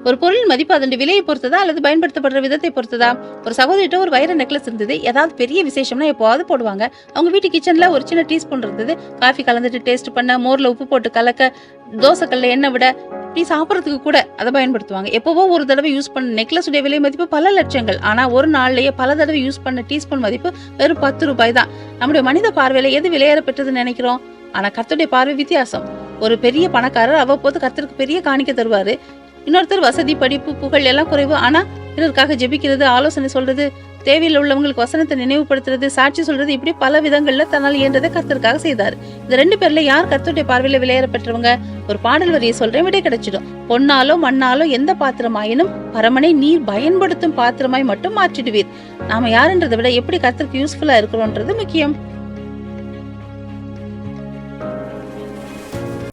ஒரு பொருளின் மதிப்பு அதனுடைய விலையை பொறுத்ததா அல்லது பயன்படுத்தப்படுற விதத்தை பொறுத்ததா? ஒரு சகோதரிட்ட ஒரு வைர நெக்லஸ் இருந்தது. ஏதாவது பெரிய விசேஷம்னா எப்போவாவது போடுவாங்க. அவங்க வீட்டு கிச்சன்ல ஒரு சின்ன டீஸ்பூன் இருந்தது. காஃபி கலந்துட்டு டேஸ்ட் பண்ண, மோர்ல உப்பு போட்டு கலக்க, தோசைக்கல்ல எண்ணெய் விட, இப்படி சாப்பிட்றதுக்கு கூட அதை பயன்படுத்துவாங்க. எப்போவோ ஒரு தடவை யூஸ் பண்ண நெக்லஸ் உடைய விலை மதிப்பு பல லட்சங்கள். ஆனா ஒரு நாள்லயே பல தடவை யூஸ் பண்ண டீஸ்பூன் மதிப்பு வெறும் 10 ரூபாய் தான். நம்முடைய மனித பார்வையில எது விலையேற பெற்றதுன்னு நினைக்கிறோம்? ஆனா கர்த்தருடைய பார்வை வித்தியாசம். ஒரு பெரிய பணக்காரர் அவ்வப்போது கர்த்தருக்கு பெரிய காணிக்கை தருவாரு. இன்னொருத்தர் வசதி, படிப்பு, புகழ் எல்லாம் குறைவு. ஆனா பிறருக்காக ஜெபிக்கிறது, ஆலோசனை சொல்றது, தேவையில் உள்ளவங்களுக்கு வசனத்தை நினைவுபடுத்துறது, சாட்சி சொல்றது, இப்படி பல விதங்கள்ல தன்னால் இயன்றதை கர்த்தருக்காக செய்தாரு. இந்த 2 பேர்ல யார் கர்த்தருடைய பார்வையில விலையேற பெற்றவங்க? ஒரு பாடல் வரியை சொல்றேன், விடை கிடைச்சிடும். பொன்னாலோ மண்ணாலோ எந்த பாத்திரமாயினும் பரமனை நீர் பயன்படுத்தும் பாத்திரமாய் மட்டும் மாற்றிடுவீர். நாம யாருன்றதை விட எப்படி கர்த்தருக்கு யூஸ்ஃபுல்லா இருக்கிறோன்றது முக்கியம்.